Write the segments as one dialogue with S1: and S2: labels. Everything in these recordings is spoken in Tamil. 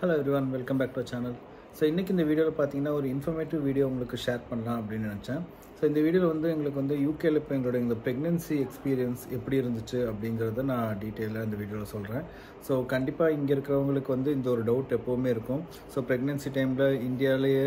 S1: Hello everyone, welcome back to our channel. So இன்னைக்கு இந்த வீடியோவில் பார்த்தீங்கன்னா ஒரு இன்ஃபர்மேட்டிவ் வீடியோ உங்களுக்கு ஷேர் பண்ணலாம் அப்படின்னு நினச்சேன். ஸோ இந்த வீடியோவில் வந்து எங்களுக்கு வந்து யூகேல இப்போ எங்களோட இந்த ப்ரெக்னென்சி எக்ஸ்பீரியன்ஸ் எப்படி இருந்துச்சு அப்படிங்கிறத நான் டீட்டெயிலாக இந்த வீடியோவில் சொல்கிறேன். ஸோ கண்டிப்பாக இங்கே இருக்கிறவங்களுக்கு வந்து இந்த ஒரு டவுட் எப்போவுமே இருக்கும். ஸோ ப்ரெக்னென்சி டைமில் இந்தியாவிலேயே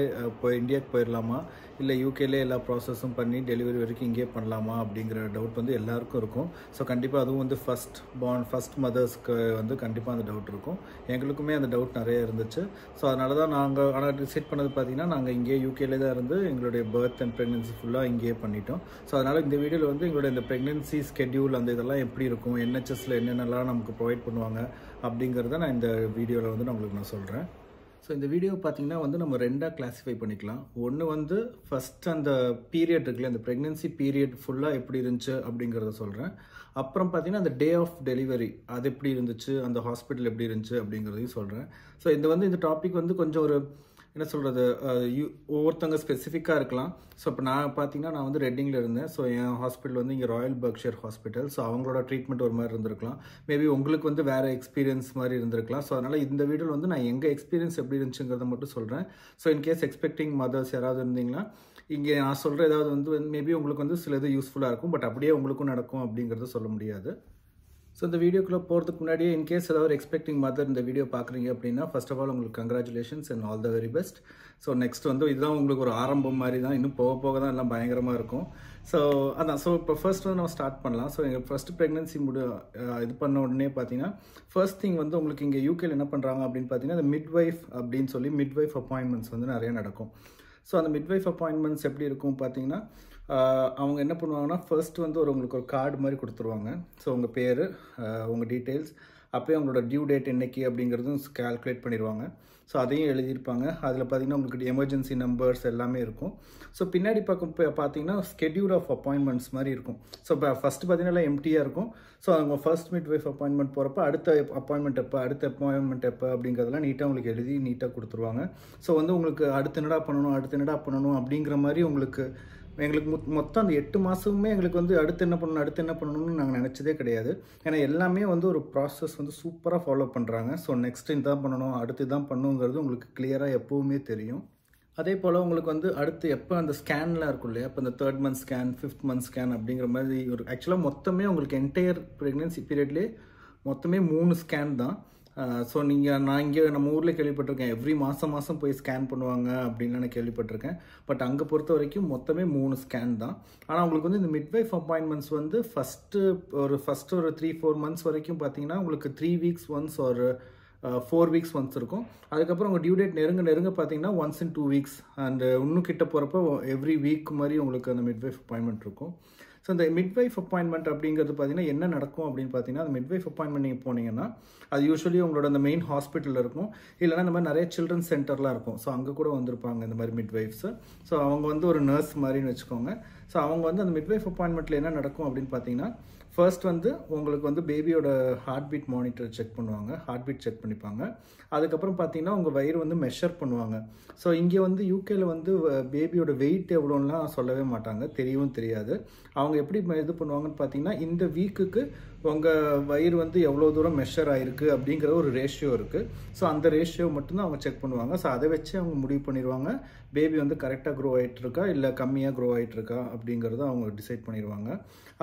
S1: இந்தியாவுக்கு போயிடலாமா இல்லை யூகேலே எல்லா ப்ராசஸும் பண்ணி டெலிவரி வரைக்கும் இங்கேயே பண்ணலாமா அப்படிங்கிற டவுட் வந்து எல்லாருக்கும் இருக்கும். ஸோ கண்டிப்பாக அதுவும் வந்து ஃபஸ்ட் மதர்ஸ்க்கு வந்து கண்டிப்பாக அந்த டவுட் இருக்கும். எங்களுக்குமே அந்த டவுட் நிறைய இருந்துச்சு. ஸோ அதனால தான் நாங்கள் ஆனால் டிசைட் பண்ணது பார்த்தீங்கன்னா நாங்கள் இங்கேயே யூகேலே தான் இருந்து எங்களுடைய பர்த் அண்ட் ப்ரெக்னென்சி ஃபுல்லாக இங்கேயே பண்ணிட்டோம். ஸோ அதனால் இந்த வீடியோவில் வந்து எங்களுடைய இந்த ப்ரெக்னென்சி ஸ்கெட்யூல் அந்த இதெல்லாம் எப்படி இருக்கும், NHSல என்னென்னலாம் நமக்கு ப்ரொவைட் பண்ணுவாங்க அப்படிங்கிறத நான் இந்த வீடியோவில் வந்து நான் சொல்கிறேன். ஸோ இந்த வீடியோ பார்த்தீங்கன்னா வந்து நம்ம ரெண்டாக கிளாஸிஃபை பண்ணிக்கலாம். ஒன்று வந்து ஃபஸ்ட் அந்த பீரியட் இருக்குல்ல, அந்த ப்ரெக்னென்சி பீரியட் ஃபுல்லாக எப்படி இருந்துச்சு அப்படிங்கிறத சொல்கிறேன். அப்புறம் பார்த்தீங்கன்னா அந்த டே ஆஃப் டெலிவரி அது எப்படி இருந்துச்சு, அந்த ஹாஸ்பிட்டல் எப்படி இருந்துச்சு அப்படிங்கிறதையும் சொல்கிறேன். ஸோ இந்த டாபிக் வந்து கொஞ்சம் ஒரு என்ன சொல்கிறது, ஒவ்வொருத்தவங்க ஸ்பெசிஃபிக்காக இருக்கலாம். ஸோ இப்போ நான் பார்த்தீங்கன்னா நான் வந்து ரெட்டிங்கில் இருந்தேன். ஸோ என் ஹாஸ்பிட்டல் வந்து இங்கே ராயல் பர்க்ஷயர் ஹாஸ்பிட்டல். ஸோ அவங்களோட ட்ரீட்மெண்ட் ஒரு மாதிரி இருந்திருக்கலாம். மேபி உங்களுக்கு வந்து வேறு எக்ஸ்பீரியன்ஸ் மாதிரி இருந்திருக்கலாம். ஸோ அதனால் இந்த வீடியோவில் வந்து நான் எங்கள் எக்ஸ்பீரியன்ஸ் எப்படி இருந்துச்சுங்கிறத மட்டும் சொல்கிறேன். ஸோ இன்கேஸ் எக்ஸ்பெக்டிங் மதர்ஸ் யாராவது இருந்தீங்கன்னா இங்கே நான் சொல்கிற ஏதாவது வந்து மேபி உங்களுக்கு வந்து சில இது யூஸ்ஃபுல்லாக இருக்கும். பட் அப்படியே உங்களுக்கும் நடக்கும் அப்படிங்கிறத சொல்ல முடியாது. ஸோ இந்த வீடியோக்குள்ளே போகிறதுக்கு முன்னாடியே இன்கேஸ் ஏதாவது எக்ஸ்பெக்டிங் மதர் இந்த வீடியோ பார்க்குறீங்க அப்படின்னா ஃபர்ஸ்ட் ஆஃப் ஆல் உங்களுக்கு congratulations and all the very best. So next வந்து இதுதான் உங்களுக்கு ஒரு ஆரம்பம் மாதிரி தான், இன்னும் போக போக தான் எல்லாம் பயங்கரமாக இருக்கும். ஸோ அதான். ஸோ இப்போ ஃபர்ஸ்ட் வந்து நம்ம ஸ்டார்ட் பண்ணலாம். ஸோ எங்கள் ஃபர்ஸ்ட் ப்ரெக்னென்சி இது பண்ண உடனே பார்த்தீங்கன்னா ஃபர்ஸ்ட் திங் வந்து உங்களுக்கு இங்கே யூகேல என்ன பண்ணுறாங்க அப்படின்னு பார்த்தீங்கன்னா அந்த மிட்வைஃப் அப்படின்னு சொல்லி மிட்வைஃப் அப்பாயின்மெண்ட்ஸ் வந்து நிறைய நடக்கும். ஸோ அந்த மிட்வைஃப் அப்பாயின்மெண்ட்ஸ் எப்படி இருக்கும் பார்த்தீங்கன்னா அவங்க என்ன பண்ணுவாங்கன்னா ஃபர்ஸ்ட் வந்து உங்களுக்கு ஒரு கார்டு மாதிரி கொடுத்துருவாங்க. ஸோ உங்கள் பேர், உங்கள் டீட்டெயில்ஸ், அப்போயே உங்களோட டியூ டேட் என்னைக்கு அப்படிங்கிறதும் கால்குலேட் பண்ணிடுவாங்க. ஸோ அதையும் எழுதியிருப்பாங்க. அதில் பார்த்தீங்கன்னா உங்களுக்கு எமர்ஜென்சி நம்பர்ஸ் எல்லாமே இருக்கும். ஸோ பின்னாடி பார்த்தீங்கன்னா ஸ்கெட்யூல் ஆஃப் அப்பாயின்மெண்ட்ஸ் மாதிரி இருக்கும். ஸோ இப்போ ஃபஸ்ட்டு பார்த்தீங்கன்னா எம்டியாக இருக்கும். ஸோ அவங்க ஃபர்ஸ்ட் மிட்வைஃப் அப்பாயின்மெண்ட் போகிறப்ப அடுத்த அப்பாயின்மெண்ட் எப்போ அப்படிங்கிறதெல்லாம் நீட்டாக உங்களுக்கு எழுதி நீட்டாக கொடுத்துருவாங்க. ஸோ வந்து உங்களுக்கு அடுத்து என்னடா பண்ணணும் அப்படிங்கிற மாதிரி எங்களுக்கு மொத்தம் அந்த 8 மாதமுமே எங்களுக்கு வந்து அடுத்து என்ன பண்ணணும்னு நாங்கள் நினச்சதே கிடையாது. ஏன்னா எல்லாமே வந்து ஒரு ப்ராசஸ் வந்து சூப்பராக ஃபாலோ பண்ணுறாங்க. ஸோ நெக்ஸ்ட் இதான் பண்ணணும், அடுத்து இதான் பண்ணுங்கிறது உங்களுக்கு கிளியராக எப்போவுமே தெரியும். அதே போல் உங்களுக்கு வந்து அடுத்து எப்போ அந்த ஸ்கேன்லாம் இருக்கும் இல்லையா, இப்போ இந்த 3rd month scan, 5th month scan அப்படிங்கிற மாதிரி ஒரு ஆக்சுவலாக மொத்தமே உங்களுக்கு என்டையர் ப்ரெக்னென்சி பீரியட்லேயே மொத்தமே 3 ஸ்கேன் தான். ஸோ நான் இங்கே நம்ம ஊரில் கேள்விப்பட்டிருக்கேன் எவ்ரி மாதம் போய் ஸ்கேன் பண்ணுவாங்க அப்படின்னு நான் கேள்விப்பட்டிருக்கேன். பட் அங்கே பொறுத்த வரைக்கும் மொத்தமே 3 ஸ்கேன் தான். ஆனால் உங்களுக்கு வந்து இந்த மிட்வைஃப் அப்பாயின்மெண்ட்ஸ் வந்து ஃபஸ்ட்டு ஒரு 3-4 months வரைக்கும் பார்த்தீங்கன்னா உங்களுக்கு 3 weeks once ஒரு 4 weeks once இருக்கும். அதுக்கப்புறம் உங்கள் டியூ டேட் நெருங்க பார்த்தீங்கன்னா once in 2 weeks அண்ட் இன்னும் கிட்ட போகிறப்போ எவ்ரி வீக் மாதிரி உங்களுக்கு அந்த மிட்வைஃப் அப்பாயின்மெண்ட் இருக்கும். ஸோ இந்த மிட்வைஃப் அப்பாயின்மெண்ட் அப்படிங்கிறது பார்த்தீங்கன்னா என்ன நடக்கும் அப்படின்னு பார்த்தீங்கன்னா அந்த மிட்வைஃப் அப்பாயின்மெண்ட் நீங்கள் போனீங்கன்னா அது யூஸ்வலி உங்களோட அந்த மெயின் ஹாஸ்பிட்டலில் இருக்கும். இல்லைனா இந்த மாதிரி நிறைய சில்ட்ரன்ஸ் சென்டர்லாம் இருக்கும். ஸோ அங்கே கூட வந்திருப்பாங்க இந்த மாதிரி மிட்வைஃப்ஸு. ஸோ அவங்க வந்து ஒரு நர்ஸ் மாதிரின்னு வச்சுக்கோங்க. ஸோ அவங்க வந்து அந்த மிட்வைஃப் அப்பாயின்மெண்ட்டில் என்ன நடக்கும் அப்படின்னு பார்த்தீங்கன்னா ஃபர்ஸ்ட் வந்து உங்களுக்கு வந்து பேபியோட ஹார்ட் பீட் மானிட்டர் செக் பண்ணுவாங்க, ஹார்ட் பீட் செக் பண்ணிப்பாங்க. அதுக்கப்புறம் பார்த்தீங்கன்னா உங்கள் வயிறு வந்து மெஷர் பண்ணுவாங்க. ஸோ இங்கே வந்து யூகேல வந்து பேபியோட வெயிட் எவ்வளோலாம் சொல்லவே மாட்டாங்க, தெரியவும் தெரியாது. அவங்க எப்படி இது பண்ணுவாங்கன்னு பார்த்தீங்கன்னா இந்த வீக்குக்கு உங்கள் வயிறு வந்து எவ்வளோ தூரம் மெஷர் ஆகிருக்கு அப்படிங்கிற ஒரு ரேஷியோ இருக்குது. ஸோ அந்த ரேஷியோ மட்டும்தான் அவங்க செக் பண்ணுவாங்க. ஸோ அதை வச்சு அவங்க முடிவு பண்ணிடுவாங்க பேபி வந்து கரெக்டாக க்ரோ ஆகிட்டு இருக்கா இல்லை கம்மியாக க்ரோ ஆகிட்டு இருக்கா அப்படிங்கிறத அவங்க டிசைட் பண்ணிடுவாங்க.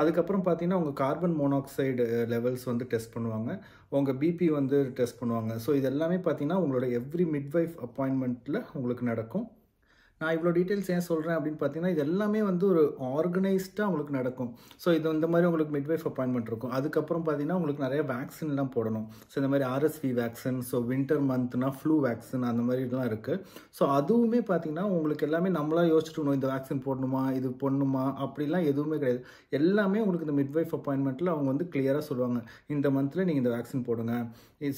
S1: அதுக்கப்புறம் பார்த்தீங்கன்னா உங்கள் கார்பன் மோனாக்சைடு லெவல்ஸ் வந்து டெஸ்ட் பண்ணுவாங்க, உங்கள் பிபி வந்து டெஸ்ட் பண்ணுவாங்க. ஸோ இது எல்லாமே பார்த்தீங்கன்னா உங்களோட எவ்ரி மிட்வைஃப் அப்பாயின்மெண்ட்டில் உங்களுக்கு நடக்கும். நான் இவ்வளோ டீட்டெயில்ஸ் ஏன் சொல்கிறேன் அப்படின்னு பார்த்தீங்கன்னா இது எல்லாமே வந்து ஒரு ஆர்கனைஸ்டாக உங்களுக்கு நடக்கும். ஸோ இது இந்த மாதிரி உங்களுக்கு மிட்வைஃப் அப்பாயின்மெண்ட் இருக்கும். அதுக்கப்புறம் பார்த்தீங்கன்னா உங்களுக்கு நிறைய வேக்சின்லாம் போடணும். ஸோ இந்த மாதிரி RSV வேக்சின், ஸோ வின்டர் மந்த்னா ஃப்ளூ வேக்சின் அந்த மாதிரிலாம் இருக்குது. ஸோ அதுவுமே பார்த்தீங்கன்னா உங்களுக்கு எல்லாமே நம்மளாக யோசிச்சுக்கணும், இந்த வேக்சின் போடணுமா, இது போடணுமா அப்படிலாம் எதுவுமே கிடையாது. எல்லாமே உங்களுக்கு இந்த மிட்வைஃப் அப்பாயின்மெண்ட்டில் அவங்க வந்து கிளியராக சொல்லுவாங்க, இந்த மந்தில் நீங்கள் இந்த வேக்சின் போடுங்க.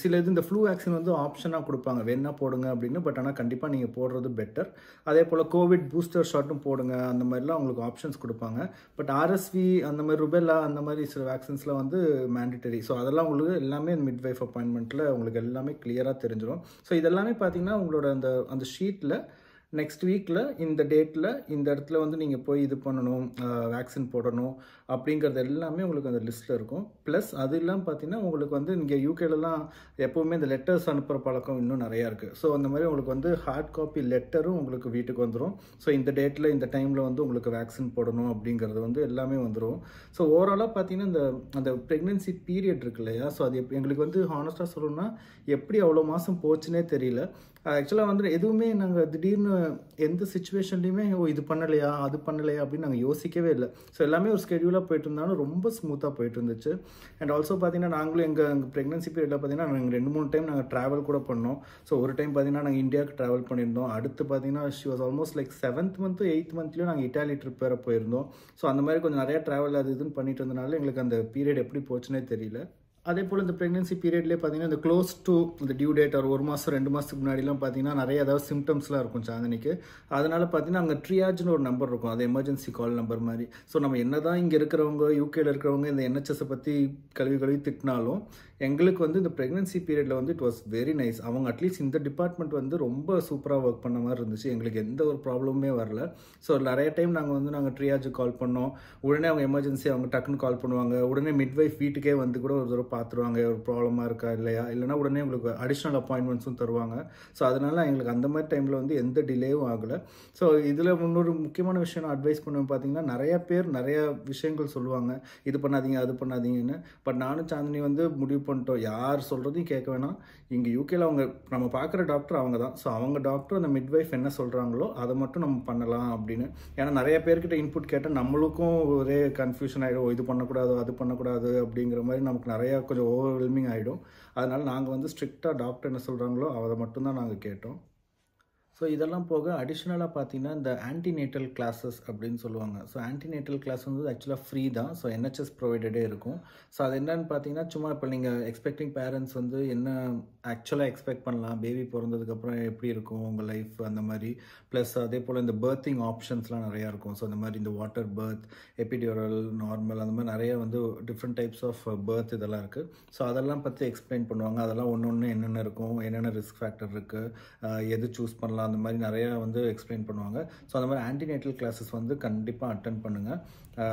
S1: சில இந்த ஃப்ளூ வேக்சின் வந்து ஆப்ஷனாக கொடுப்பாங்க, வேணா போடுங்க அப்படின்னு. பட் ஆனால் கண்டிப்பாக நீங்கள் போடுறது பெட்டர். அதே போல் கோவிட் பூஸ்டர் ஷாட்டும் போடுங்க, அந்த மாதிரிலாம் உங்களுக்கு ஆப்ஷன்ஸ் கொடுப்பாங்க. பட் RSV அந்த மாதிரி ருபெல்லா அந்த மாதிரி சில வேக்சின்ஸ்லாம் வந்து மேண்டிட்டரி. ஸோ அதெல்லாம் உங்களுக்கு எல்லாமே மிட்வைஃப் அப்பாயின்மெண்ட்டில் உங்களுக்கு எல்லாமே கிளியராக தெரிஞ்சிடும். ஸோ இதெல்லாமே பார்த்தீங்கன்னா உங்களோட அந்த ஷீட்டில் நெக்ஸ்ட் வீக்கில் இந்த டேட்டில் இந்த இடத்துல வந்து நீங்கள் போய் இது பண்ணணும், வேக்சின் போடணும் அப்படிங்கிறது எல்லாமே உங்களுக்கு அந்த லிஸ்ட்டில் இருக்கும். ப்ளஸ் அது இல்லாமல் பார்த்தீங்கன்னா உங்களுக்கு வந்து இங்கே யூகேலலாம் எப்போவுமே இந்த லெட்டர்ஸ் அனுப்புகிற பழக்கம் இன்னும் நிறையா இருக்குது. ஸோ அந்த மாதிரி உங்களுக்கு வந்து ஹார்ட் காப்பி லெட்டரும் உங்களுக்கு வீட்டுக்கு வந்துடும். ஸோ இந்த டேட்டில் இந்த டைமில் வந்து உங்களுக்கு வேக்சின் போடணும் அப்படிங்கிறது வந்து எல்லாமே வந்துடும். ஸோ ஓவராலாக பார்த்தீங்கன்னா அந்த ப்ரெக்னென்சி பீரியட் இருக்கு இல்லையா, ஸோ அது எங்களுக்கு வந்து ஹானஸ்ட்டாக சொல்லணும்னா எப்படி அவ்வளோ மாதம் போச்சுன்னே தெரியல. ஆக்சுவலாக வந்து எதுவுமே நாங்கள் திடீர்னு எந்த சுச்சுவேஷன்லையுமே இது பண்ணலையா அது பண்ணலையா அப்படின்னு நாங்கள் யோசிக்கவே இல்லை. ஸோ எல்லாமே ஒரு ஸ்கெடியூலாக போயிட்டு இருந்தாலும் ரொம்ப ஸ்மூத்தாக போயிட்டு இருந்துச்சு. அண்ட் ஆல்சோ பார்த்தீங்கன்னா நாங்களும் எங்கள் ப்ரெக்னன்சி பீரியடில் பார்த்தீங்கன்னா நாங்கள் 2-3 டைம் நாங்கள் ட்ராவல் கூட பண்ணோம். ஸோ ஒரு டைம் பார்த்தீங்கன்னா நாங்கள் இந்தியாவுக்கு ட்ராவல் பண்ணியிருந்தோம். அடுத்து பார்த்தீங்கன்னா she was almost like 7th month 8th monthலையும் நாங்கள் இட்டாலி ட்ரிப் வேறு போயிருந்தோம். ஸோ அந்த மாதிரி கொஞ்சம் நிறையா ட்ராவல் அது இதுன்னு பண்ணிட்டு இருந்தனால எங்களுக்கு அந்த பீரியட் எப்படி போச்சுன்னே தெரியல. அதே போல் இந்த ப்ரெக்னென்சி பீரியட்லேயே பார்த்தீங்கன்னா இந்த க்ளோஸ் டு இந்த டியூ டேட் ஒரு மாதம் 2 மாதத்துக்கு முன்னாடிலாம் பார்த்தீங்கன்னா நிறைய ஏதாவது சிம்டம்ஸ்லாம் இருக்கும் சாந்தினிக்கு. அதனால் பார்த்தீங்கன்னா அங்கே ட்ரியாஜ்னு ஒரு நம்பர் இருக்கும், அது எமர்ஜென்சி கால் நம்பர் மாதிரி. ஸோ நம்ம என்ன தான் இங்கே இருக்கிறவங்க யூகேல இருக்கிறவங்க இந்த NHS-ஐ பற்றி கழுவி திட்டினாலும் எங்களுக்கு வந்து இந்த ப்ரெக்னென்சி பீரியடில் வந்து இட் வாஸ் வெரி நைஸ். அவங்க அட்லீஸ்ட் இந்த டிபார்ட்மெண்ட் வந்து ரொம்ப சூப்பராக ஒர்க் பண்ண மாதிரி இருந்துச்சு. எங்களுக்கு எந்த ஒரு ப்ராப்ளமே வரல. ஸோ நிறைய டைம் நாங்கள் ட்ரியாஜுக்கு கால் பண்ணோம். உடனே அவங்க எமர்ஜென்சி அவங்க டக்குன்னு கால் பண்ணுவாங்க. உடனே மிட்வைஃப் வீட்டுக்கே வந்து கூட ஒரு தடவை பார்த்துருவாங்க ஒரு ப்ராப்ளமாக இருக்கா இல்லையா, இல்லைனா உடனே உங்களுக்கு அடிஷ்னல் அப்பாயின்மெண்ட்ஸும் தருவாங்க. ஸோ அதனால் எங்களுக்கு அந்த மாதிரி டைமில் வந்து எந்த டிலேவும் ஆகலை. ஸோ இதில் இன்னொரு முக்கியமான விஷயம் நான் அட்வைஸ் பண்ணுவேன் பார்த்தீங்கன்னா, நிறைய பேர் நிறைய விஷயங்கள் சொல்லுவாங்க, இது பண்ணாதீங்க அது பண்ணாதீங்கன்னு. பட் நானும் சாந்தினி வந்து முடிவு பண்ணிட்டோம், யார் சொல்கிறதையும் கேட்க வேணாம். இங்கே யூகேல அவங்க நம்ம பார்க்குற டாக்டர் அவங்க தான். ஸோ அவங்க டாக்டர் அந்த மிட்வைஃப் என்ன சொல்கிறாங்களோ அதை மட்டும் நம்ம பண்ணலாம் அப்படின்னு. ஏன்னா நிறைய பேர்கிட்ட இன்புட் கேட்டால் நம்மளுக்கும் ஒரே கன்ஃபியூஷன் ஆகிடும், இது பண்ணக்கூடாது அது பண்ணக்கூடாது அப்படிங்கிற மாதிரி நமக்கு நிறையா கொஞ்சம் ஓவர்வெல்மிங் ஆகிடும். அதனால் நாங்கள் வந்து ஸ்ட்ரிக்டாக டாக்டர் என்ன சொல்கிறாங்களோ அதை மட்டும்தான் நாங்கள் கேட்டோம். ஸோ இதெல்லாம் போக அடிஷ்னலாக பார்த்தீங்கன்னா இந்த ஆன்டிநேட்டல் கிளாஸஸ் அப்படின்னு சொல்லுவாங்க. ஸோ ஆன்டிநேட்டல் கிளாஸ் வந்து ஆக்சுவலாக ஃப்ரீ தான். ஸோ NHS ப்ரொவைடடே இருக்கும். ஸோ அது என்னன்னு பார்த்தீங்கன்னா சும்மா இப்போ நீங்கள் எக்ஸ்பெக்டிங் பேரண்ட்ஸ் வந்து என்ன ஆக்சுவலாக எக்ஸ்பெக்ட் பண்ணலாம், பேபி பிறந்ததுக்கப்புறம் எப்படி இருக்கும் உங்கள் லைஃப் அந்த மாதிரி. ப்ளஸ் அதே போல் இந்த பர்த்திங் ஆப்ஷன்ஸ்லாம் நிறையா இருக்கும். ஸோ அந்த மாதிரி இந்த வாட்டர் பர்த், எபிடியூரல், நார்மல், அந்த மாதிரி நிறைய வந்து டிஃப்ரெண்ட் டைப்ஸ் ஆஃப் பர்த் இதெல்லாம் இருக்குது. ஸோ அதெல்லாம் பற்றி எக்ஸ்பிளைன் பண்ணுவாங்க. அதெல்லாம் ஒன்று என்னென்ன இருக்கும், என்னென்ன ரிஸ்க் ஃபேக்டர் இருக்குது, எது சூஸ் பண்ணலாம், அந்த மாதிரி நிறையா வந்து எக்ஸ்பிளைன் பண்ணுவாங்க. ஸோ அந்த மாதிரி ஆன்டிநேட்டல் கிளாஸஸ் வந்து கண்டிப்பாக அட்டென்ட் பண்ணுங்கள்.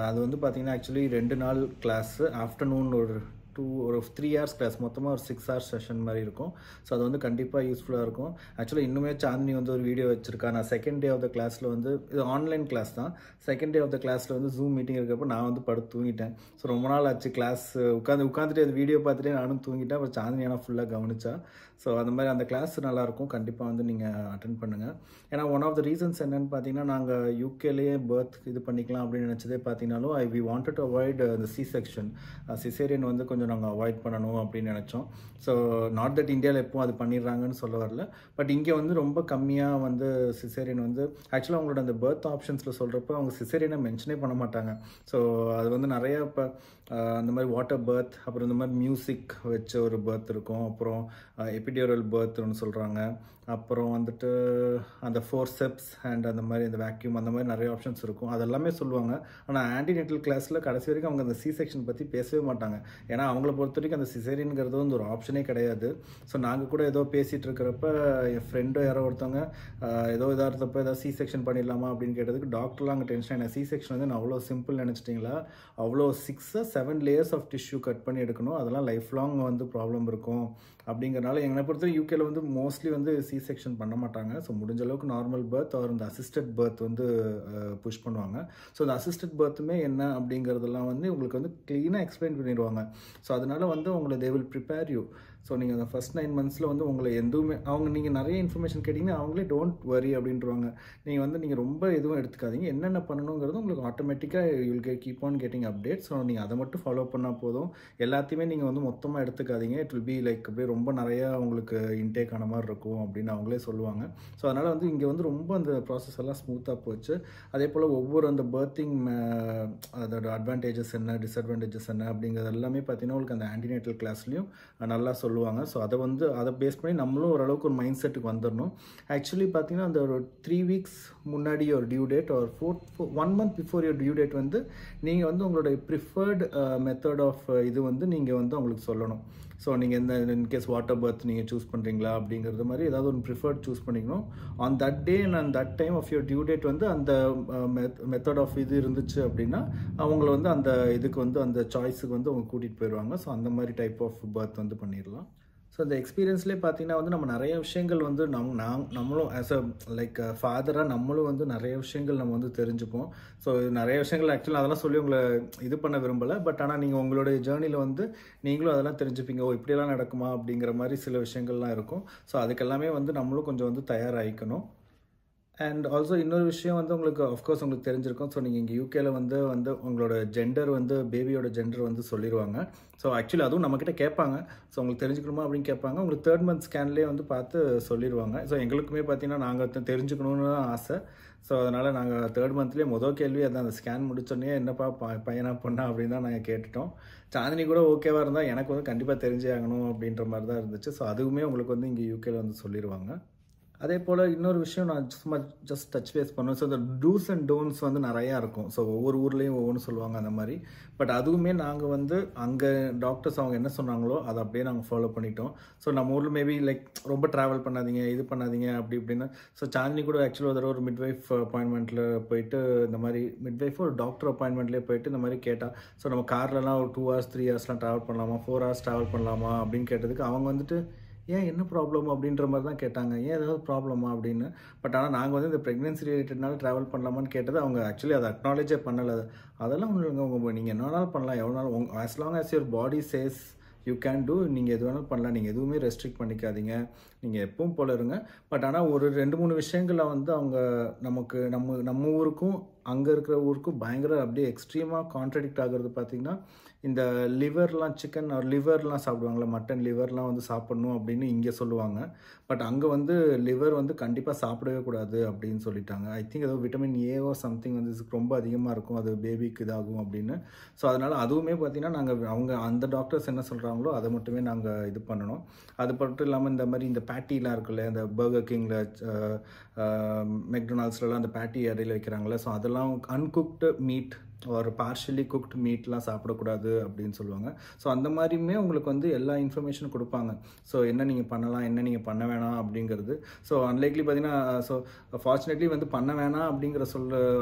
S1: அது வந்து பார்த்தீங்கன்னா ஆக்சுவலி 2 நாள் கிளாஸு, ஆஃப்டர்நூன் ஒரு 3 hours கிளாஸ், மொத்தமாக ஒரு 6 hours செஷன் மாதிரி இருக்கும். ஸோ அது வந்து கண்டிப்பாக யூஸ்ஃபுல்லாக இருக்கும். ஆக்சுவலாக இன்னுமே சாந்தினி வந்து ஒரு வீடியோ வச்சுருக்கா. நான் செகண்ட் டே ஆஃப் த கிளாஸில் வந்து இது ஆன்லைன் கிளாஸ் தான். செகண்ட் டே ஆஃப் த கிளாஸில் வந்து ஜூம் மீட்டிங் இருக்கப்போ நான் வந்து படுத்து தூங்கிட்டேன். ஸோ ரொம்ப நாள் ஆச்சு கிளாஸ் உட்காந்துட்டு அந்த வீடியோ பார்த்துட்டே நானும் தூங்கிட்டேன். அப்புறம் சாந்தினி ஆனால் ஃபுல்லாக கவனிச்சா. ஸோ அந்த மாதிரி அந்த கிளாஸ் நல்லாயிருக்கும், கண்டிப்பாக வந்து நீங்கள் அட்டென்ட் பண்ணுங்கள். ஏன்னா ஒன் ஆஃப் த ரீசன்ஸ் என்னென்னு பார்த்தீங்கன்னா, நாங்கள் யூகேலேயே பர்த் இது பண்ணிக்கலாம் அப்படின்னு நினச்சதே பார்த்தீங்கன்னாலும் வி வாண்டட் டு அவாய்ட் அந்த C-section, சிசேரியன் வந்து கொஞ்சம் நாங்கள் அவாய்ட் பண்ணணும் அப்படின்னு நினச்சோம். ஸோ நாட் தட் இந்தியாவில் எப்பவும் அது பண்ணிடுறாங்கன்னு சொல்ல வரல, பட் இங்கே வந்து ரொம்ப கம்மியாக வந்து சிசேரியன் வந்து ஆக்சுவலாக அவங்களோட அந்த பர்த் ஆப்ஷன்ஸில் சொல்கிறப்ப அவங்க சிசேரியனை மென்ஷனே பண்ண மாட்டாங்க. ஸோ அது வந்து நிறையா இப்போ அந்த மாதிரி வாட்டர் பர்த், அப்புறம் இந்த மாதிரி மியூசிக் வச்ச ஒரு பர்த் இருக்கும், அப்புறம் எபிடியூரல் பர்த்னு சொல்கிறாங்க, அப்புறம் வந்துட்டு அந்த ஃபோர்செப்ஸ் அண்ட் அந்த மாதிரி இந்த வேக்யூம், அந்த மாதிரி நிறைய ஆப்ஷன்ஸ் இருக்கும். அதெல்லாமே சொல்லுவாங்க. ஆனால் ஆன்டிநேட்டல் கிளாஸில் கடைசி வரைக்கும் அவங்க அந்த C-section பற்றி பேசவே மாட்டாங்க. ஏன்னா அவங்கள பொறுத்த வரைக்கும் அந்த சிசேரியனுங்கிறது வந்து ஒரு ஆப்ஷனே கிடையாது. ஸோ நாங்கள் கூட ஏதோ பேசிகிட்டு இருக்கிறப்ப என் ஃப்ரெண்டோ யாரோ ஒருத்தவங்க ஏதோ இதாக இருந்தப்போ ஏதாவது C-section பண்ணிடலாமா அப்படின்னு கேட்டதுக்கு டாக்டர்லாம் அங்கே டென்ஷன் ஆகினா, C-section வந்து நான் அவ்வளோ சிம்பிள் நினச்சிட்டிங்களா, அவ்வளோ 6-7 layers ஆஃப் டிஷ்யூ கட் பண்ணி எடுக்கணும், அதெல்லாம் லைஃப் லாங் வந்து ப்ராப்ளம் இருக்கும் அப்படிங்கிறனால எங்களை பொறுத்த யூகேல வந்து மோஸ்ட்லி வந்து C-section பண்ண மாட்டாங்க. ஸோ முடிஞ்ச அளவுக்கு நார்மல் பர்த் ஆர் இந்த அசிஸ்டட் பர்த் வந்து புஷ் பண்ணுவாங்க. ஸோ இந்த அசிஸ்டட் பர்த்துமே என்ன அப்படிங்கிறதெல்லாம் வந்து உங்களுக்கு வந்து க்ளீனாக எக்ஸ்பிளைன் பண்ணிடுவாங்க. ஸோ அதனால வந்து உங்களை they will prepare you. So நீங்கள் அந்த ஃபஸ்ட் 9 months வந்து உங்களை எதுவுமே நீங்கள் நிறைய இன்ஃபர்மேஷன் கேட்டிங்கன்னா அவங்களே டோன்ட் வரி அப்படின்றவாங்க. நீங்கள் ரொம்ப எதுவும் எடுத்துக்காதீங்க, என்னென்ன பண்ணணுங்கிறது உங்களுக்கு ஆட்டோமேட்டிக்காக you'll keep on getting update. So நீங்கள் அதை மட்டும் ஃபாலோ பண்ணால் போதும். எல்லாத்தையுமே நீங்கள் வந்து மொத்தமாக எடுத்துக்காதீங்க. இட் வில் பி லைக் அப்படியே ரொம்ப நிறையா உங்களுக்கு இன்டேக் ஆன மாதிரி இருக்கும் அப்படின்னு அவங்களே சொல்லுவாங்க. ஸோ அதனால் வந்து இங்கே வந்து ரொம்ப அந்த ப்ராசஸ் எல்லாம் ஸ்மூத்தாக போச்சு. அதே போல் ஒவ்வொரு அந்த பர்த்திங் அதோட அட்வான்டேஜஸ் என்ன, டிஸ்அட்வான்டேஜஸ் என்ன அப்படிங்கிறது எல்லாமே பார்த்தீங்கன்னா உங்களுக்கு அந்த ஆன்டிநேட்டல் கிளாஸ்லையும் நல்லா சொல்லுவாங்க. ஸோ அதை பேஸ் பண்ணி நம்மளும் ஓரளவுக்கு ஒரு மைண்ட் செட்டுக்கு வந்துடணும். ஆக்சுவலி பார்த்தீங்கன்னா அந்த ஒரு 3 weeks முன்னாடி ஒரு டியூ டேட் ஒரு 1 month before your due date வந்து நீங்கள் வந்து உங்களுடைய ப்ரிஃபர்டு மெத்தட் ஆஃப் இது வந்து நீங்கள் வந்து அவங்களுக்கு சொல்லணும். ஸோ நீங்கள் எந்த இன்கேஸ் வாட்டர் பர்த் நீங்கள் சூஸ் பண்ணுறீங்களா அப்படிங்கிறது மாதிரி ஏதாவது ஒன்று ப்ரிஃபர்ட் சூஸ் பண்ணிக்கணும். On that day and that time of your due date வந்து அந்த மெத்தட் ஆஃப் இது இருந்துச்சு அப்படின்னா அவங்கள வந்து அந்த இதுக்கு வந்து அந்த சாய்ஸுக்கு வந்து அவங்க கூட்டிகிட்டு போயிடுவாங்க. ஸோ அந்த மாதிரி டைப் ஆஃப் பர்த் வந்து பண்ணிடலாம். ஸோ இந்த எக்ஸ்பீரியன்ஸ்லேயே பார்த்தீங்கன்னா வந்து நம்ம நிறைய விஷயங்கள் வந்து நம்மளும் ஆஸ் அ லைக் ஃபாதராக நம்மளும் வந்து நிறைய விஷயங்கள் நம்ம வந்து தெரிஞ்சுப்போம். ஸோ நிறைய விஷயங்கள் ஆக்சுவலாக அதெல்லாம் சொல்லி உங்களை இது பண்ண விரும்பலை. பட் ஆனால் நீங்கள் உங்களுடைய ஜேர்னியில் வந்து நீங்களும் அதெல்லாம் தெரிஞ்சுப்பீங்க. ஓ இப்படியெல்லாம் நடக்குமா அப்படிங்கிற மாதிரி சில விஷயங்கள்லாம் இருக்கும். ஸோ அதுக்கெல்லாமே வந்து நம்மளும் கொஞ்சம் வந்து தயாராகிக்கணும். அண்ட் ஆல்சோ இன்னொரு விஷயம் வந்து உங்களுக்கு ஆஃப்கோர்ஸ் உங்களுக்கு தெரிஞ்சிருக்கும். ஸோ நீங்கள் இங்கே யூகேல வந்து உங்களோட ஜெண்டர் வந்து பேபியோட ஜெண்டர் வந்து சொல்லிடுவாங்க. ஸோ ஆக்சுவலி அதுவும் நம்மக்கிட்ட கேட்பாங்க. ஸோ உங்களுக்கு தெரிஞ்சுக்கணுமா அப்படின்னு கேட்பாங்க. உங்களுக்கு 3rd மந்த் ஸ்கேன்லேயே வந்து பார்த்து சொல்லிடுவாங்க. ஸோ எங்களுக்குமே பார்த்தீங்கன்னா நாங்கள் தெரிஞ்சுக்கணுன்னு தான் ஆசை. ஸோ அதனால் நாங்கள் 3rd மந்த்லேயே கேள்வி அதான் அந்த ஸ்கேன் முடிச்சோடனே என்னப்பா பையனா பொண்ணா அப்படின்னு தான் நாங்கள் கேட்டுட்டோம். சாந்தினி கூட ஓகேவாக இருந்தால் எனக்கு வந்து கண்டிப்பாக தெரிஞ்சே ஆகணும் அப்படின்ற மாதிரி தான் இருந்துச்சு. ஸோ அதுவுமே உங்களுக்கு வந்து இங்கே யூகேல வந்து சொல்லிடுவாங்க. அதே போல் இன்னொரு விஷயம் நான் சும்மா ஜஸ்ட் டச் பேஸ் பண்ணுவேன். ஸோ இந்த டூஸ் அண்ட் டோன்ட்ஸ் வந்து நிறையா இருக்கும். ஸோ ஒவ்வொரு ஊர்லேயும் ஒவ்வொன்று சொல்லுவாங்க அந்த மாதிரி. பட் அதுவுமே நாங்கள் வந்து அங்கே டாக்டர்ஸ் அவங்க என்ன சொன்னாங்களோ அதை அப்படியே நாங்கள் ஃபாலோ பண்ணிட்டோம். ஸோ நம்ம ஊரில் மேபி லைக் ரொம்ப ட்ராவல் பண்ணாதீங்க, இது பண்ணாதீங்க அப்படி இப்படின்னு. ஸோ சாந்தினி கூட ஆக்சுவலாக ஒரு மிட்வைஃப் அப்பாயின்மெண்ட்டில் போயிட்டு இந்த மாதிரி மிட்வைஃப் ஒரு டாக்டர் அப்பாயின்மெண்ட்லேயே போயிட்டு இந்த மாதிரி கேட்டால், ஸோ நம்ம கார்லலாம் ஒரு 2 hours 3 hours ட்ராவல் பண்ணலாமா, 4 hours ட்ராவல் பண்ணலாமா அப்படின்னு கேட்டதுக்கு அவங்க வந்துட்டு ஏன் என்ன ப்ராப்ளம் அப்படின்ற மாதிரி தான் கேட்டாங்க. ஏன் ஏதாவது ப்ராப்ளமா அப்படின்னு. பட் ஆனால் நாங்கள் வந்து இந்த ப்ரெக்னென்சி ரிலேட்டட்னால ட்ராவல் பண்ணலாமான்னு கேட்டது அவங்க ஆக்சுவலி அதை அக்னாலேஜே பண்ணலை. அதெல்லாம் உங்களுக்கு நீங்கள் என்ன வேணாலும் பண்ணலாம், எவ்வளோ நாள் as long as your body says you can do. நீங்கள் எது வேணாலும் பண்ணலாம், நீங்கள் எதுவுமே ரெஸ்ட்ரிக்ட் பண்ணிக்காதீங்க, நீங்கள் எப்பவும் போல இருங்க. பட் ஆனால் ஒரு 2-3 விஷயங்களை வந்து அவங்க நமக்கு நம்ம ஊருக்கும் அங்கே இருக்கிற ஊருக்கும் பயங்கர அப்படியே எக்ஸ்ட்ரீமாக கான்ட்ரடிக்ட் ஆகிறது பார்த்திங்கன்னா, இந்த லிவர்லாம் சிக்கன் லிவர்லாம் சாப்பிடுவாங்களே, மட்டன் லிவர்லாம் வந்து சாப்பிட்ணும் அப்படின்னு இங்கே சொல்லுவாங்க. பட் அங்கே வந்து லிவர் வந்து கண்டிப்பாக சாப்பிடவே கூடாது அப்படின்னு சொல்லிட்டாங்க. ஐ திங்க் ஏதோ விட்டமின் ஏவோ சம்திங் வந்து ரொம்ப அதிகமாக இருக்கும், அது பேபிக்கு இதாகும் அப்படின்னு. ஸோ அதனால் அதுவுமே பார்த்திங்கன்னா அவங்க அந்த டாக்டர்ஸ் என்ன சொல்கிறாங்களோ அதை மட்டுமே நாங்கள் இது பண்ணணும். அது மட்டும் இல்லாமல் இந்த மாதிரி இந்த பேட்டிலாம் இருக்குல்ல, இந்த பர்கர் கிங்கில் மெக்டொனால்ட்ஸ்லாம் அந்த பேட்டி இடையில வைக்கிறாங்களே, ஸோ அதெல்லாம் அன்குக்டு மீட் ஒரு பார்ஷியலி குக்டு மீட்லாம் சாப்பிடக்கூடாது அப்படின்னு சொல்லுவாங்க. ஸோ அந்த மாதிரியுமே உங்களுக்கு வந்து எல்லா இன்ஃபர்மேஷனும் கொடுப்பாங்க. ஸோ என்ன நீங்கள் பண்ணலாம், என்ன நீங்கள் பண்ண வேணாம் அப்படிங்கிறது. ஸோ அன்லைக்லி பார்த்தீங்கன்னா, ஸோ ஃபார்ச்சுனேட்லி வந்து பண்ண வேணாம் அப்படிங்கிற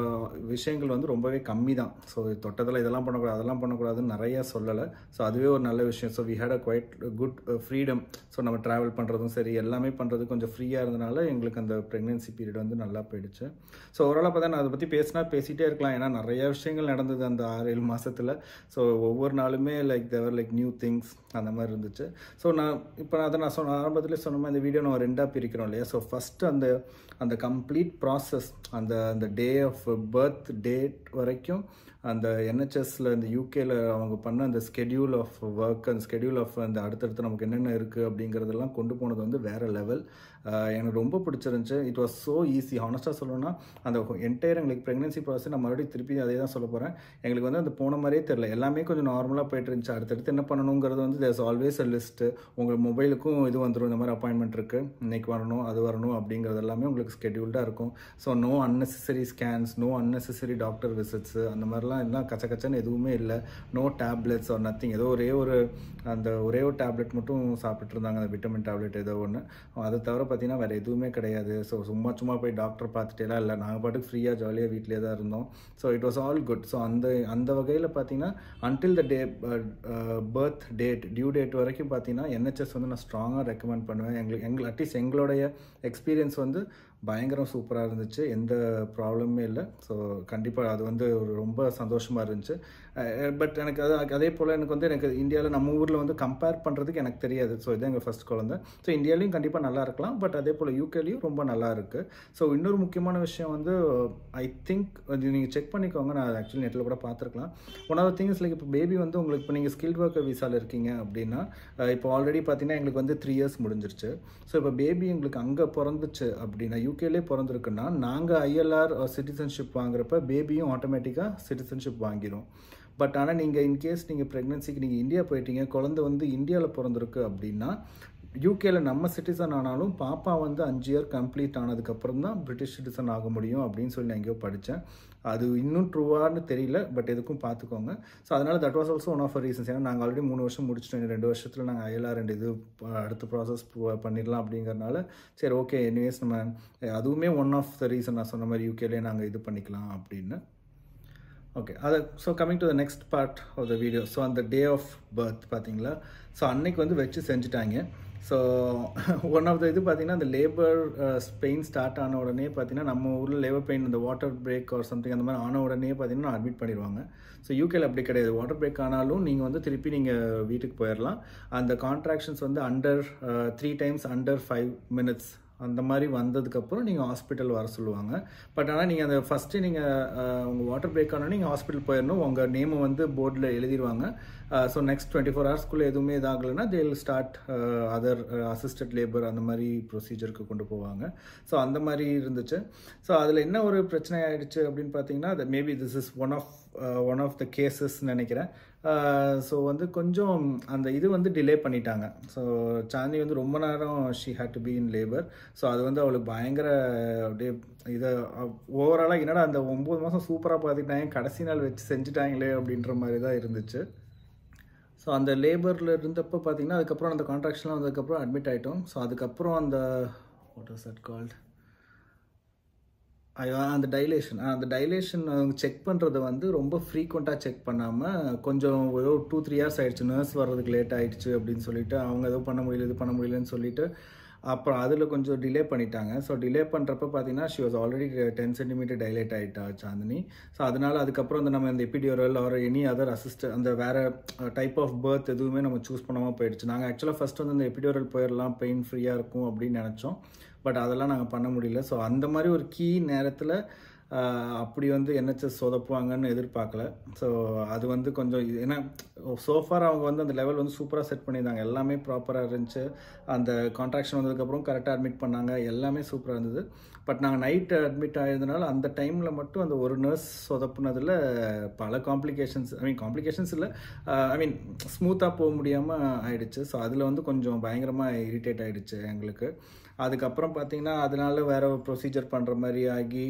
S1: விஷயங்கள் வந்து ரொம்பவே கம்மி தான். ஸோ தொட்டதில் இதெல்லாம் பண்ணக்கூடாது அதெல்லாம் பண்ணக்கூடாதுன்னு நிறையா சொல்லலை. ஸோ அதுவே ஒரு நல்ல விஷயம். So we had a quite good freedom. So நம்ம ட்ராவல் பண்ணுறதும் சரி எல்லாமே பண்ணுறது கொஞ்சம் ஃப்ரீயாக இருந்தனால எங்களுக்கு அந்த ப்ரெக்னென்சி பீரியட் வந்து நல்லா போயிடுச்சு. ஸோ ஓவராலாக பார்த்தா நான் அதை பற்றி பேசிகிட்டே இருக்கலாம். ஏன்னா நிறையா விஷயங்கள் நடந்தது அந்த 6-7 மாதத்தில். ஸோ ஒவ்வொரு நாளுமே தேவர் நியூ திங்ஸ் அந்த மாதிரி இருந்துச்சு. ஸோ நான் சொன்ன ஆரம்பத்திலே சொன்ன மாதிரி இந்த வீடியோ நம்ம 2ஆக பிரிக்கிறோம் இல்லையா. ஸோ ஃபஸ்ட்டு அந்த கம்ப்ளீட் ப்ராசஸ், அந்த டே ஆஃப் பர்த் டேட் வரைக்கும் அந்த NHSல இந்த யூகேல அவங்க பண்ண அந்த ஸ்கெடியூல் ஆஃப் ஒர்க், அந்த ஸ்கெடியூல் ஆஃப் அந்த அடுத்தடுத்து நமக்கு என்னென்ன இருக்குது அப்படிங்கிறதெல்லாம் கொண்டு போனது வந்து வேறு லெவல். எனக்கு ரொம்ப பிடிச்சிருந்துச்சு. It was so easy. ஹானஸ்ட்டாக சொல்லணும்னா அந்த என்டையர் எங்களுக்கு ப்ரெக்னென்சி ப்ராசஸ் நான் மறுபடியும் திருப்பி அதே தான் சொல்ல போகிறேன். எங்களுக்கு வந்து அந்த போன மாதிரியே தெரியல. எல்லாமே கொஞ்சம் நார்மலாக போயிட்டு இருந்துச்சு. அடுத்தடுத்து என்ன பண்ணணுங்கிறது வந்து தேர்ஸ் ஆல்வேஸ் அ லிஸ்ட்டு. உங்கள் மொபைலுக்கும் இது வந்துடும், இந்த மாதிரி அப்பாயின்மெண்ட் இருக்குது, இன்றைக்கி வரணும் அது வரணும் அப்படிங்கிறது எல்லாமே உங்களுக்கு ஸ்கெடியூல்டாக இருக்கும். So no unnecessary scans, no unnecessary doctor visits, அந்த மாதிரிலாம் எல்லாம் கச்சன்னு எதுவுமே இல்லை. No tablets or nothing. ஏதோ ஒரே ஒரு டேப்லெட் மட்டும் சாப்பிட்டு இருந்தாங்க, அந்த விட்டமின் டேப்லெட் ஏதோ ஒன்று. அதை தவிர பார்த்தீங்கன்னா வேறு எதுவுமே கிடையாது. ஸோ சும்மா போய் டாக்டர் பார்த்துட்டேலாம் இல்லை. நாங்கள் பாட்டுக்கு ஃப்ரீயாக ஜாலியாக வீட்டிலே தான் இருந்தோம். So it was all good. So அந்த வகையில் பார்த்தீங்கன்னா until the birth date due date வரைக்கும் பார்த்தீங்கன்னா NHS வந்து நான் ஸ்ட்ராங்காக ரெக்கமெண்ட் பண்ணுவேன். அட்லீஸ்ட் எங்களுடைய எக்ஸ்பீரியன்ஸ் வந்து பயங்கரம் சூப்பராக இருந்துச்சு. எந்த ப்ராப்ளமே இல்லை. ஸோ கண்டிப்பாக அது வந்து ரொம்ப சந்தோஷமாக இருந்துச்சு. பட் எனக்கு அதே போல் எனக்கு இந்தியாவில் நம்ம ஊரில் வந்து கம்பேர் பண்ணுறதுக்கு எனக்கு தெரியாது. ஸோ இதுதான் எங்கள் ஃபஸ்ட் குழந்தை. ஸோ இந்தியாலையும் கண்டிப்பாக நல்லா இருக்கலாம். பட் அதே போல் யூகேலையும் ரொம்ப நல்லா இருக்குது. ஸோ இன்னொரு முக்கியமான விஷயம் வந்து ஐ திங்க் நீங்கள் செக் பண்ணிக்கோங்க. நான் ஆக்சுவலி நெட்டில் கூட பார்த்துருக்கலாம். ஒன் ஆஃப் திங்ஸ் இப்போ பேபி வந்து உங்களுக்கு இப்போ நீங்கள் ஸ்கில்ட் ஒர்க்கர் விசாவில் இருக்கீங்க அப்படின்னா, இப்போ ஆல்ரெடி பார்த்தீங்கன்னா எங்களுக்கு வந்து 3 years முடிஞ்சிருச்சு. ஸோ இப்போ பேபி எங்களுக்கு அங்கே பிறந்துச்சு அப்படின்னா, யூகேலே பிறந்திருக்குன்னா, நாங்கள் ILR சிட்டிசன்ஷிப் வாங்குறப்ப பேபியும் ஆட்டோமேட்டிக்காக சிட்டிசன்ஷிப் வாங்கிடும். பட் ஆனால் நீங்கள் இன்கேஸ் நீங்கள் ப்ரெக்னென்சிக்கு நீங்கள் இந்தியா போயிட்டீங்க, குழந்தை வந்து இந்தியாவில் பிறந்திருக்கு அப்படின்னா யூகேல நம்ம சிட்டிசன் ஆனாலும் பாப்பா வந்து 5 இயர் கம்ப்ளீட் ஆனதுக்கப்புறம் தான் பிரிட்டிஷ் சிட்டிசன் ஆக முடியும் அப்படின்னு சொல்லி நான் எங்கேயோ படித்தேன். அது இன்னும் ட்ரூவான்னு தெரியல, பட் எதுக்கும் பார்த்துக்கோங்க. ஸோ அதனால் that was also one of reasons. ஏன்னா நாங்கள் ஆல்ரெடி 3 வருஷம் முடிச்சிட்டோம், 2 வருஷத்தில் நாங்கள் ILR 2 இது அடுத்த ப்ராசஸ் பண்ணிடலாம் அப்படிங்கிறனால சரி ஓகே எனிவேஸ் நம்ம அதுவுமே ஒன் ஆஃப் த ரீசன் நான் சொன்ன மாதிரி யூகேலேயே நாங்கள் இது பண்ணிக்கலாம் அப்படின்னு. ஓகே அது so coming to the next part of the video. So அந்த டே ஆஃப் பர்த் பார்த்தீங்களா, ஸோ அன்னைக்கு வந்து வச்சு செஞ்சுட்டாங்க. ஸோ ஒன் ஆஃப் த இது பார்த்தீங்கன்னா அந்த லேபர் பெயின் ஸ்டார்ட் ஆன உடனே பார்த்தீங்கன்னா நம்ம ஊரில் லேபர் பெயின் இந்த வாட்டர் பிரேக் ஆர் சம்திங் அந்த மாதிரி ஆன உடனே பார்த்தீங்கன்னா அட்மிட் பண்ணிடுவாங்க. ஸோ யூகேல அப்படி கிடையாது. வாட்டர் பிரேக் ஆனாலும் நீங்கள் வந்து திருப்பி நீங்கள் வீட்டுக்கு போயிடலாம். அந்த கான்ட்ராக்ஷன்ஸ் வந்து அண்டர் 3 times அண்டர் 5 minutes அந்த மாதிரி வந்ததுக்கப்புறம் நீங்கள் ஹாஸ்பிட்டல் வர சொல்லுவாங்க. பட் ஆனால் நீங்கள் அந்த ஃபஸ்ட்டு நீங்கள் உங்கள் வாட்டர் பிரேக் ஆனால் நீங்கள் ஹாஸ்பிட்டல் போயிடணும். உங்கள் நேமை வந்து போர்டில் எழுதிடுவாங்க. ஸோ நெக்ஸ்ட் 24 hours எதுவுமே இதாகலைன்னா they will start other assisted labour அந்த மாதிரி ப்ரொசீஜருக்கு கொண்டு போவாங்க. ஸோ அந்த மாதிரி இருந்துச்சு. ஸோ அதில் என்ன ஒரு பிரச்சனை ஆகிடுச்சு அப்படின்னு பார்த்தீங்கன்னா maybe this is one of the cases நினைக்கிறேன். ஸோ வந்து கொஞ்சம் அந்த இது வந்து டிலே பண்ணிட்டாங்க. ஸோ சாந்தி வந்து ரொம்ப நேரம் she had to be in labour. So அது வந்து அவளுக்கு பயங்கர அப்படியே இதை ஓவராலாக என்னடா அந்த 9 மாதம் சூப்பராக பார்த்துக்கிட்டாங்க, கடைசி நாள் வச்சு செஞ்சுட்டாங்களே அப்படின்ற மாதிரி தான் இருந்துச்சு. ஸோ அந்த லேபரில் இருந்தப்போ பார்த்தீங்கன்னா அதுக்கப்புறம் அந்த கான்ட்ராக்ஷன்லாம் வந்ததுக்கப்புறம் அட்மிட் ஆகிட்டோம். ஸோ அதுக்கப்புறம் அந்த வாட் வாஸ் தட் கால்ட் அந்த டைலேஷன் அவங்க செக் பண்ணுறது வந்து ரொம்ப ஃப்ரீக்வெண்ட்டாக செக் பண்ணாமல் கொஞ்சம் ஏதோ 2-3 years ஆகிடுச்சு. நர்ஸ் வர்றதுக்கு லேட் ஆகிடுச்சு அப்படின்னு சொல்லிட்டு அவங்க எதுவும் பண்ண முடியல இது பண்ண முடியலன்னு சொல்லிட்டு அப்புறம் அதில் கொஞ்சம் டிலே பண்ணிட்டாங்க. ஸோ டிலே பண்ணுறப்ப பார்த்தீங்கன்னா she was already 10 centimeter dilate ஆகிட்டா சாந்தினி. ஸோ அதனால் அதுக்கப்புறம் நம்ம இந்த எபிடியூரல் ஆர் எனி அதர் அந்த வேறு டைப் ஆஃப் பர்த் எதுவுமே நம்ம சூஸ் பண்ணாமல் போயிடுச்சு. நாங்கள் ஆக்சுவலாக ஃபஸ்ட் வந்து இந்த எபிடியூரல் போயிடலாம், பெயின் ஃப்ரீயாக இருக்கும் அப்படின்னு நினச்சோம். பட் அதெல்லாம் நாங்கள் பண்ண முடியல. ஸோ அந்த மாதிரி ஒரு கீ நேரத்தில் அப்படி வந்து NHS சொதப்புவாங்கன்னு எதிர்பார்க்கல. ஸோ அது வந்து கொஞ்சம் ஏன்னா சோஃபார் அவங்க வந்து அந்த லெவல் வந்து சூப்பராக செட் பண்ணியிருந்தாங்க. எல்லாமே ப்ராப்பராக இருந்துச்சு. அந்த கான்ட்ராக்ஷன் வந்ததுக்கப்புறம் கரெக்டாக அட்மிட் பண்ணாங்க. எல்லாமே சூப்பராக இருந்தது. பட் நாங்கள் நைட்டு அட்மிட் ஆகிருந்தனால அந்த டைமில் மட்டும் அந்த ஒரு நர்ஸ் சொதப்புனதில் பல காம்ப்ளிகேஷன்ஸ் இல்லை, ஸ்மூத்தாக போக முடியாமல் ஆயிடுச்சு. ஸோ அதில் வந்து கொஞ்சம் பயங்கரமாக இரிட்டேட் ஆகிடுச்சு எங்களுக்கு. அதுக்கப்புறம் பார்த்தீங்கன்னா அதனால வேறு ப்ரொசீஜர் பண்ணுற மாதிரி ஆகி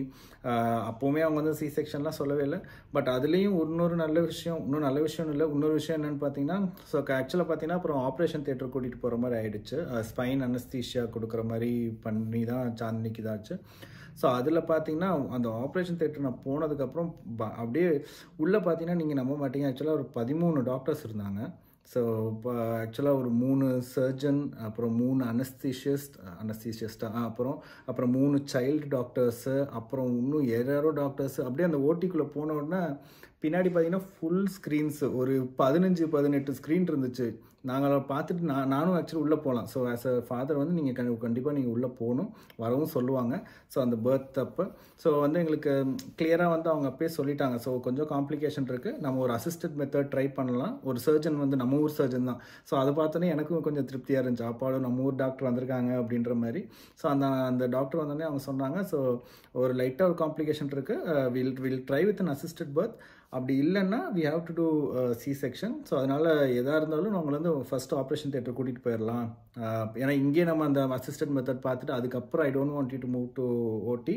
S1: அப்போவுமே அவங்க வந்து C-sectionலாம் சொல்லவே இல்லை. பட் அதுலேயும் இன்னொரு நல்ல விஷயம் என்னென்னு பார்த்தீங்கன்னா ஸோ ஆக்சுவலாக பார்த்தீங்கன்னா அப்புறம் ஆப்ரேஷன் தியேட்டர் கூட்டிகிட்டு போகிற மாதிரி ஆகிடுச்சு. ஸ்பைன் அனஸ்தீஷியா கொடுக்குற மாதிரி பண்ணி தான் சாந்தினிக்கு இதாச்சு. ஸோ அதில் பார்த்தீங்கன்னா அந்த ஆப்ரேஷன் தியேட்டர் நான் போனதுக்கப்புறம் அப்படியே உள்ளே பார்த்தீங்கன்னா நீங்கள் நம்ப மாட்டீங்க, ஆக்சுவலாக ஒரு 13 டாக்டர்ஸ் இருந்தாங்க. ஸோ இப்போ ஆக்சுவலாக ஒரு 3 சர்ஜன், அப்புறம் 3 அனஸ்தீஷியஸ்டா, அப்புறம் 3 சைல்டு டாக்டர்ஸு, அப்புறம் இன்னும் யாரோ டாக்டர்ஸு. அப்படியே அந்த ஓட்டிக்குள்ளே போன உடனே பின்னாடி பார்த்தீங்கன்னா ஃபுல் ஸ்க்ரீன்ஸு ஒரு 15-18 ஸ்க்ரீன் இருந்துச்சு. நாங்கள் பார்த்துட்டு நானும் ஆக்சுவலி உள்ளே போகலாம். ஸோ ஆஸ் அ ஃபாதர் வந்து நீங்கள் கண்டிப்பாக நீங்கள் உள்ளே போகணும், வரவும் சொல்லுவாங்க. ஸோ அந்த பர்த் அப்போ ஸோ வந்து எங்களுக்கு கிளியராக வந்து அவங்க அப்பயே சொல்லிட்டாங்க. ஸோ கொஞ்சம் காம்ப்ளிகேஷன் இருக்குது, நம்ம ஒரு அசிஸ்டட் மெத்தட் ட்ரை பண்ணலாம். ஒரு சர்ஜன் வந்து நம்ம ஊர் சர்ஜன் தான். ஸோ அதை பார்த்தோன்னே எனக்கும் கொஞ்சம் திருப்தியாக இருந்துச்சு, அப்பாடும் நம்ம ஊர் டாக்டர் வந்திருக்காங்க அப்படின்ற மாதிரி. ஸோ அந்த டாக்டர் வந்தோடனே அவங்க சொன்னாங்க ஸோ ஒரு லைட்டாக ஒரு காம்ப்ளிகேஷன் இருக்குது, will try with an assisted birth, அப்படி இல்லைன்னா we have to do C-section. So அதனால் எதாக இருந்தாலும் நாங்கள் வந்து ஃபஸ்ட்டு ஆப்ரேஷன் தியேட்டர் கூட்டிகிட்டு போயிடலாம். ஏன்னா இங்கே நம்ம அந்த அசிஸ்டன்ட் மெத்தட் பார்த்துட்டு அதுக்கப்புறம் I don't want you to move to OT,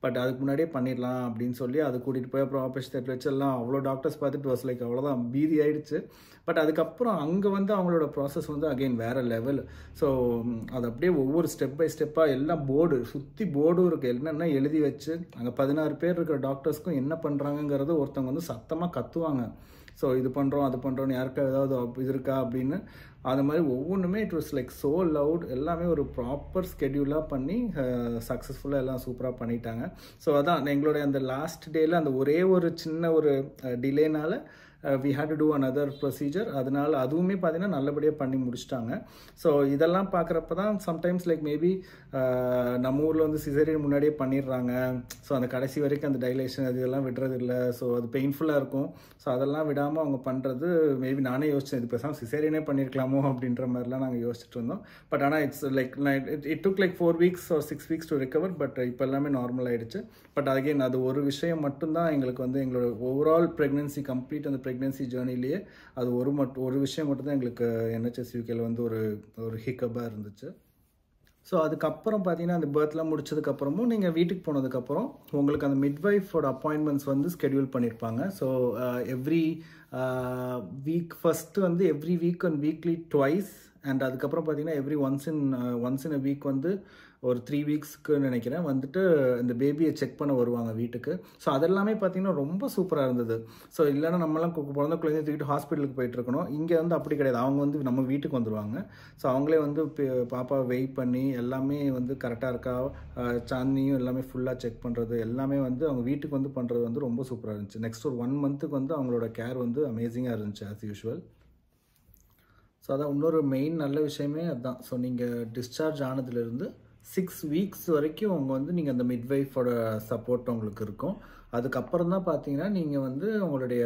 S1: but அதுக்கு முன்னாடியே பண்ணிடலாம் அப்படின்னு சொல்லி அது கூட்டிகிட்டு போய் அப்புறம் ஆப்ரேஷன் தியேட்டர் வச்சு எல்லாம் அவ்வளோ டாக்டர்ஸ் பார்த்துட்டு வாஸ் லைக் அவ்வளோதான் பீதி ஆகிடுச்சு. பட் அதுக்கப்புறம் அங்கே வந்து அவங்களோட ப்ராசஸ் வந்து அகெயின் வேறு லெவல். ஸோ அது அப்படியே ஒவ்வொரு ஸ்டெப் பை ஸ்டெப்பாக எல்லாம் சுற்றி போர்டும் இருக்குது, என்னென்ன எழுதி வச்சு அங்கே 16 பேர் இருக்கிற டாக்டர்ஸ்க்கும் என்ன பண்ணுறாங்கங்கிறது ஒருத்தவங்க வந்து சத்தமாக கத்துவாங்க. ஸோ இது பண்ணுறோம் அது பண்ணுறோன்னு யாருக்கா ஏதாவது இது இருக்கா அப்படின்னு. அது மாதிரி ஒவ்வொன்றுமே it was like so loud. எல்லாமே ஒரு ப்ராப்பர் ஸ்கெடியூலாக பண்ணி சக்ஸஸ்ஃபுல்லாக எல்லாம் சூப்பராக பண்ணிட்டாங்க. ஸோ அதான் எங்களுடைய அந்த லாஸ்ட் டேயில் அந்த ஒரே ஒரு சின்ன ஒரு டிலேனால we had to do another procedure. அதனால் அதுவுமே பார்த்தீங்கன்னா நல்லபடியாக பண்ணி முடிச்சிட்டாங்க. ஸோ இதெல்லாம் பார்க்குறப்ப தான் சம்டைம்ஸ் லைக் மேபி நம்ம ஊரில் வந்து சிசேரியன் முன்னாடியே பண்ணிடுறாங்க. ஸோ அந்த கடைசி வரைக்கும் அந்த டைலேஷன் அது இதெல்லாம் விடுறது இல்லை. ஸோ அது பெயின்ஃபுல்லாக இருக்கும். ஸோ அதெல்லாம் விடாமல் அவங்க பண்ணுறது மேபி நானே யோசித்தேன், இது பேசாமல் சிசேரியனே பண்ணியிருக்கலாமோ அப்படின்ற மாதிரிலாம் நாங்கள் யோசிச்சுட்டு இருந்தோம். பட் ஆனால் it's like it took like 4 weeks or 6 weeks to recover. But இப்போ எல்லாமே நார்மல் ஆகிடுச்சு. பட் அகெயின் அது ஒரு விஷயம் மட்டும்தான் எங்களுக்கு வந்து எங்களோட ஓவரால் ப்ரெக்னென்சி கம்ப்ளீட் அந்த ப்ரெக்னென்சி ஜேர்னிலேயே அது ஒரு விஷயம் மட்டும்தான் எங்களுக்கு NHS UKல வந்து ஒரு ஹிக்கப்பாக இருந்துச்சு. ஸோ அதுக்கப்புறம் பார்த்தீங்கன்னா அந்த பர்த்லாம் முடிச்சதுக்கப்புறமும் நீங்கள் வீட்டுக்கு போனதுக்கப்புறம் உங்களுக்கு அந்த மிட்வைஃபோட அப்பாயின்மெண்ட்ஸ் வந்து ஸ்கெடியூல் பண்ணியிருப்பாங்க. ஸோ எவ்ரி வீக் ஃபஸ்ட்டு வந்து every week and weekly twice and அதுக்கப்புறம் பார்த்தீங்கன்னா every once in a week வந்து ஒரு 3 வீக்ஸ்க்கு நினைக்கிறேன் வந்துட்டு இந்த பேபியை செக் பண்ண வருவாங்க வீட்டுக்கு. ஸோ அதெல்லாமே பார்த்தீங்கன்னா ரொம்ப சூப்பராக இருந்தது. ஸோ இல்லைன்னா நம்மலாம் பிறந்த குழந்தைய தூக்கிட்டு ஹாஸ்பிட்டலுக்கு போயிட்டு இருக்கணும். இங்கே வந்து அப்படி கிடையாது. அவங்க வந்து நம்ம வீட்டுக்கு வந்துடுவாங்க. ஸோ அவங்களே வந்து பாப்பாவை வெயிட் பண்ணி எல்லாமே வந்து கரெக்டாக இருக்கா, சாந்தினியும் எல்லாமே ஃபுல்லாக செக் பண்ணுறது எல்லாமே வந்து அவங்க வீட்டுக்கு வந்து பண்ணுறது வந்து ரொம்ப சூப்பராக இருந்துச்சு. நெக்ஸ்ட் ஒரு 1 மந்த்துக்கு வந்து அவங்களோட கேர் வந்து அமேசிங்காக இருந்துச்சு ஆஸ் யூஷுவல். ஸோ அதான் இன்னொரு மெயின் நல்ல விஷயமே அதுதான். ஸோ நீங்கள் டிஸ்சார்ஜ் ஆனதுலேருந்து 6 வீக்ஸ் வரைக்கும் அவங்க வந்து நீங்கள் அந்த மிட்வைஃபோட சப்போர்ட் உங்களுக்கு இருக்கும். அதுக்கப்புறம் தான் பார்த்தீங்கன்னா நீங்கள் வந்து உங்களுடைய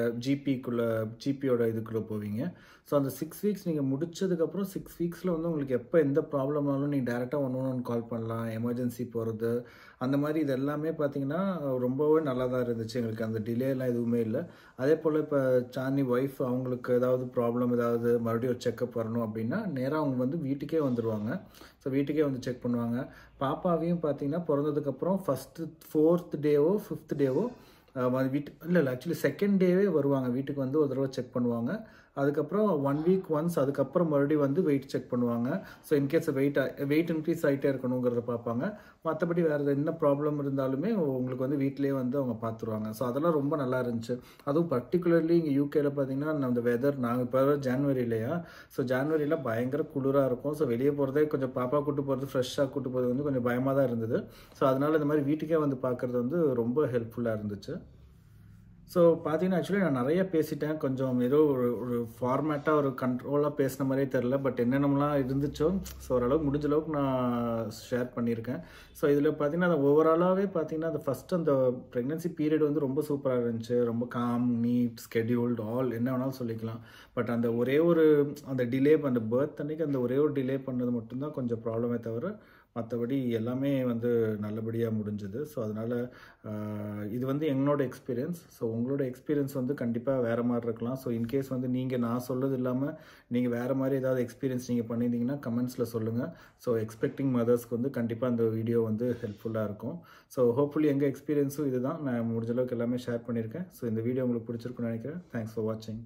S1: ஜிபியோட இதுக்குள்ளே போவீங்க. ஸோ அந்த 6 வீக்ஸ் நீங்கள் முடிச்சதுக்கப்புறம் 6 வீக்ஸில் வந்து உங்களுக்கு எப்போ எந்த ப்ராப்ளம்னாலும் நீங்கள் டேரெக்டாக 111 கால் பண்ணலாம். எமர்ஜென்சி போகிறது அந்த மாதிரி இது எல்லாமே பார்த்தீங்கன்னா ரொம்பவே நல்லா தான் இருந்துச்சு. எங்களுக்கு அந்த டிலேலாம் எதுவுமே இல்லை. அதே போல் இப்போ சாந்தி ஒய்ஃப் அவங்களுக்கு ஏதாவது ப்ராப்ளம் ஏதாவது மறுபடியும் ஒரு செக்கப் வரணும் அப்படின்னா நேராக அவங்க வந்து வீட்டுக்கே வந்துடுவாங்க. ஸோ வீட்டுக்கே வந்து செக் பண்ணுவாங்க. பாப்பாவையும் பார்த்தீங்கன்னா பிறந்ததுக்கப்புறம் ஃபஸ்ட்டு 4th டேவோ 5th டேவோ இல்லை ஆக்சுவலி 2nd டேவே வருவாங்க வீட்டுக்கு வந்து ஒரு தடவை செக் பண்ணுவாங்க. அதுக்கப்புறம் 1 வீக் ஒன்ஸ் அதுக்கப்புறம் மறுபடியும் வந்து வெயிட் செக் பண்ணுவாங்க. ஸோ இன்கேஸ் வெயிட் இன்க்ரீஸ் ஆகிட்டே இருக்கணுங்கிறத பார்ப்பாங்க. மற்றபடி வேறு என்ன ப்ராப்ளம் இருந்தாலுமே உங்களுக்கு வந்து வீட்டிலேயே வந்து அவங்க பார்த்துருவாங்க. ஸோ அதெல்லாம் ரொம்ப நல்லா இருந்துச்சு. அதுவும் பர்டிகுலர்லி இங்கே யூகேல பார்த்தீங்கன்னா அந்த வெதர் நாங்கள் இப்போ ஜான்வரி இல்லையா, ஸோ ஜான்வரியில் பயங்கர குளிராக இருக்கும். ஸோ வெளியே போகிறதே கொஞ்சம் பாப்பா கூட்டு போகிறது ஃப்ரெஷ்ஷாக கூட்டு போகிறது வந்து கொஞ்சம் பயமாக தான் இருந்தது. ஸோ அதனால் இந்த மாதிரி வீட்டுக்கே வந்து பார்க்குறது வந்து ரொம்ப ஹெல்ப்ஃபுல்லாக இருந்துச்சு. ஸோ பார்த்தீங்கன்னா ஆக்சுவலி நான் நிறைய பேசிட்டேன். கொஞ்சம் ஏதோ ஒரு ஃபார்மேட்டாக ஒரு கண்ட்ரோலாக பேசின மாதிரியே தெரில. பட் என்னென்னலாம் இருந்துச்சோ ஸோ ஓரளவுக்கு முடிஞ்ச அளவுக்கு நான் ஷேர் பண்ணியிருக்கேன். ஸோ இதில் பார்த்தீங்கன்னா அந்த ஓவராலாகவே பார்த்தீங்கன்னா அந்த ஃபஸ்ட்டு அந்த ப்ரெக்னென்சி பீரியட் வந்து ரொம்ப சூப்பராக இருந்துச்சு. ரொம்ப காம், நீட், ஸ்கெடியூல்டு, ஆல் என்ன வேணாலும் சொல்லிக்கலாம். பட் அந்த அந்த டிலே அந்த பர்த் அன்னைக்கு அந்த ஒரே ஒரு டிலே பண்ணது மட்டும்தான் கொஞ்சம் ப்ராப்ளமே தவிர மற்றபடி எல்லாமே வந்து நல்லபடியாக முடிஞ்சுது. ஸோ அதனால் இது வந்து என்னோட எக்ஸ்பீரியன்ஸ். ஸோ உங்களோட எக்ஸ்பீரியன்ஸ் வந்து கண்டிப்பாக வேறு மாதிரி இருக்கலாம். ஸோ இன்கேஸ் வந்து நான் சொல்கிறது இல்லாமல் நீங்கள் வேறு மாதிரி ஏதாவது எக்ஸ்பீரியன்ஸ் நீங்கள் பண்ணியிருந்தீங்கன்னா கமெண்ட்ஸில் சொல்லுங்கள். ஸோ எக்ஸ்பெக்டிங் மதர்ஸ்க்கு வந்து கண்டிப்பாக அந்த வீடியோ வந்து ஹெல்ப்ஃபுல்லாக இருக்கும். ஸோ ஹோப்ஃபுல்லி எங்கள் எக்ஸ்பீரியன்ஸும் இதுதான். நான் முடிஞ்ச அளவுக்கு எல்லாமே ஷேர் பண்ணியிருக்கேன். ஸோ இந்த வீடியோ உங்களுக்கு பிடிச்சிருக்குன்னு நினைக்கிறேன். தேங்க்ஸ் ஃபார் வாட்சிங்.